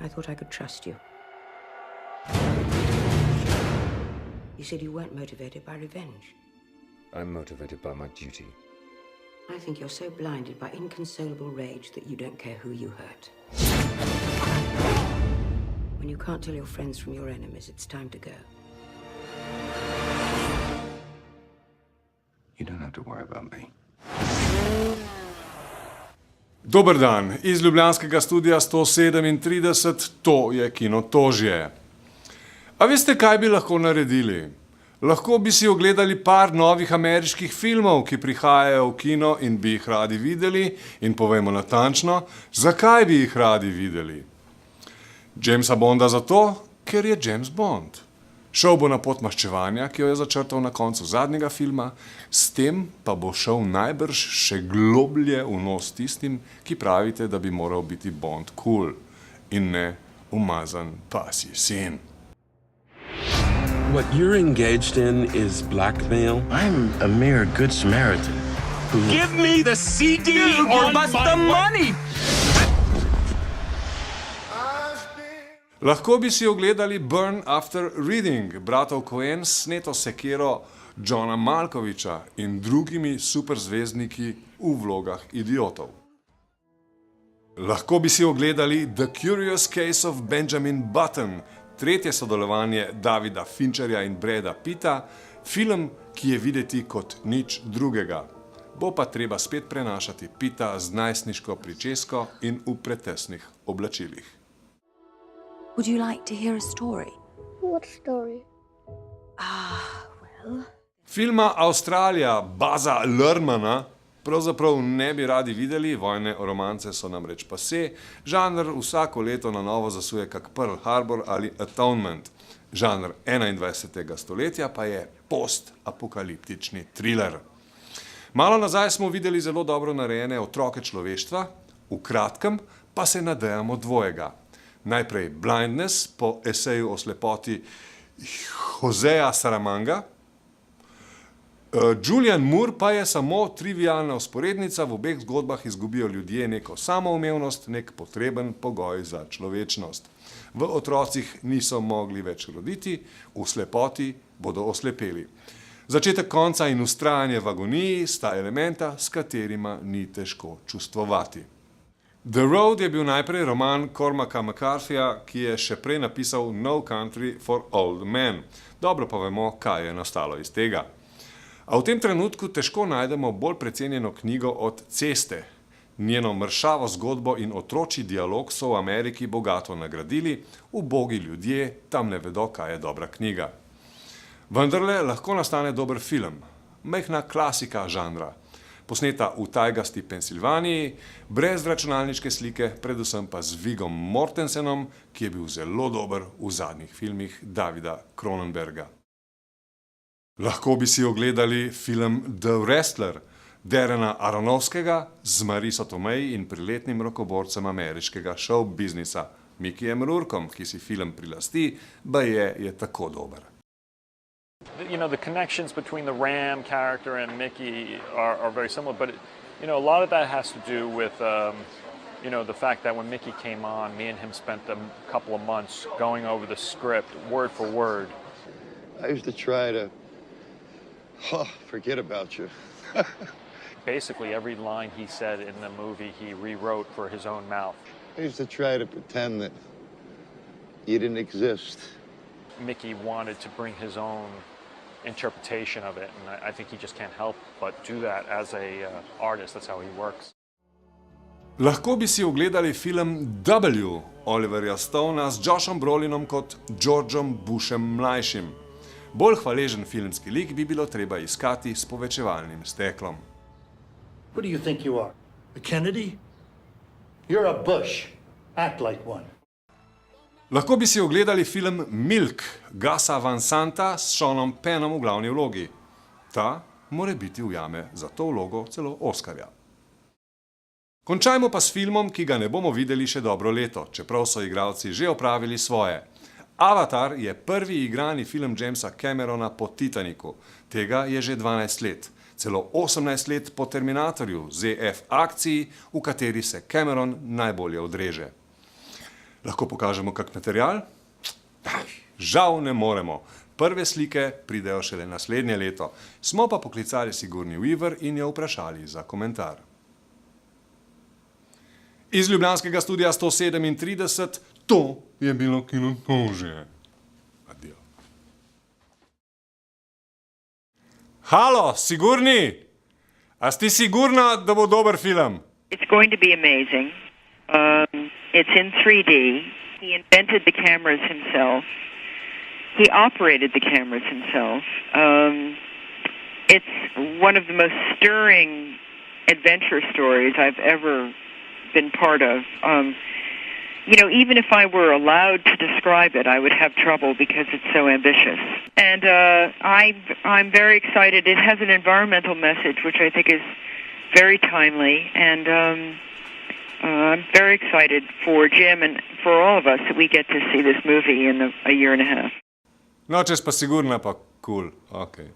I thought I could trust you. You said you weren't motivated by revenge. I'm motivated by my duty. I think you're so blinded by inconsolable rage that you don't care who you hurt. When you can't tell your friends from your enemies, it's time to go. You don't have to worry about me. Dober dan, iz ljubljanskega studia 137, to je Kinotožje. A veste, kaj bi lahko naredili? Lahko bi si ogledali par novih ameriških filmov, ki prihajajo v kino in bi jih radi videli, in povejmo natančno, zakaj bi jih radi videli. Jamesa Bonda zato, ker je James Bond. Šel bo na pot maščevanja, ki jo je začrtal na koncu zadnjega filma, s tem pa bo šel najbrž še globlje v nos tistim, ki pravite, da bi moral biti Bond cool in ne umazan pasji sin. What you're engaged in is blackmail. I'm a mere good Samaritan who... Give me the CD or bust the money! Lahko bi si ogledali Burn After Reading, bratov Coen s sneto sekero Johna Malkoviča in drugimi superzvezdniki v vlogah idiotov. Lahko bi si ogledali The Curious Case of Benjamin Button, tretje sodelovanje Davida Fincherja in Brada Pitta, film, ki je videti kot nič drugega. Bo pa treba spet prenašati Pitta z najstniško pričesko in v pretesnih oblačilih. Would you like to hear a story? What story? Well... Filma Avstralija Baza Luhrmanna pravzaprav ne bi radi videli, vojne romance so namreč pase, žanr vsako leto na novo zasuje kak Pearl Harbor ali Atonement. Žanr 21. stoletja pa je postapokaliptični thriller. Malo nazaj smo videli zelo dobro narejene Otroke človeštva, v kratkem pa se nadejamo dvojega. Najprej Blindness po eseju o slepoti Joseja Saramanga. Julianne Moore pa je samo trivialna vzporednica, v obeh zgodbah izgubijo ljudje neko samoumevnost, nek potreben pogoj za človečnost. V otrocih niso mogli več roditi, v slepoti bodo oslepeli. Začetek konca in vztrajanje v agoniji sta elementa, s katerima ni težko čustvovati. The Road je bil najprej roman Cormaca McCarthyja, ki je še prej napisal No Country for Old Men. Dobro pa vemo, kaj je nastalo iz tega. A v tem trenutku težko najdemo bolj precenjeno knjigo od Ceste. Njeno mršavo zgodbo in otročji dialog so v Ameriki bogato nagradili, ubogi ljudje tam ne vedo, kaj je dobra knjiga. Vendarle lahko nastane dober film, majhna klasika žanra, posneta v tajgasti Pensilvaniji, brez računalniške slike, predvsem pa z Vigom Mortensenom, ki je bil zelo dober v zadnjih filmih Davida Cronenberga. Lahko bi si ogledali film The Wrestler, Darrena Aronofskega z Mariso Tomei in priletnim rokoborcem ameriškega show biznisa Mickeyjem Rourkom, ki si film prilasti, baje je tako dober. You know, the connections between the Ram character and Mickey are very similar, but you know, a lot of that has to do with you know, the fact that when Mickey came on, me and him spent a couple of months going over the script word for word. I used to try to forget about you. Basically, every line he said in the movie, he rewrote for his own mouth. I used to try to pretend that you didn't exist. Mickey wanted to bring his own interpretation of it, and I think he just can't help but do that as a artist. That's how he works. Lahko bi si ogledali film W Oliverja Stonea z Joshom Brolinom kot Georgeom Bushem mlajšim. Bolj hvaležen filmski lik bi bilo treba iskati s povečevalnim steklom. Who do you think you are? A Kennedy? You're a Bush. Act like one. Lahko bi si ogledali film Milk Gusa Van Santa s Seanom Pennom v glavni vlogi. Ta morebiti ujame za to vlogo celo Oskarja. Končajmo pa s filmom, ki ga ne bomo videli še dobro leto, čeprav so igralci že opravili svoje. Avatar je prvi igrani film Jamesa Camerona po Titanicu. Tega je že 12 let. Celo 18 let po Terminatorju, ZF akciji, v kateri se Cameron najbolje odreže. Lahko pokažemo kak material? Žal ne moremo. Prve slike pridejo šele naslednje leto. Smo pa poklicali Sigourney Weaver in jo vprašali za komentar. Iz ljubljanskega studia 137, to je bilo Kinotožje. Adijo. Halo, Sigourney! A si sigurna, da bo dober film? It's going to be amazing. It's in 3D. He invented the cameras himself. He operated the cameras himself. It's one of the most stirring adventure stories I've ever been part of. Even if I were allowed to describe it, I would have trouble because it's so ambitious. And I'm very excited. It has an environmental message, which I think is very timely. And I'm very excited for Jim and for all of us that we get to see this movie in a year and a half. No, če pa sigurna, pa cool. Okay.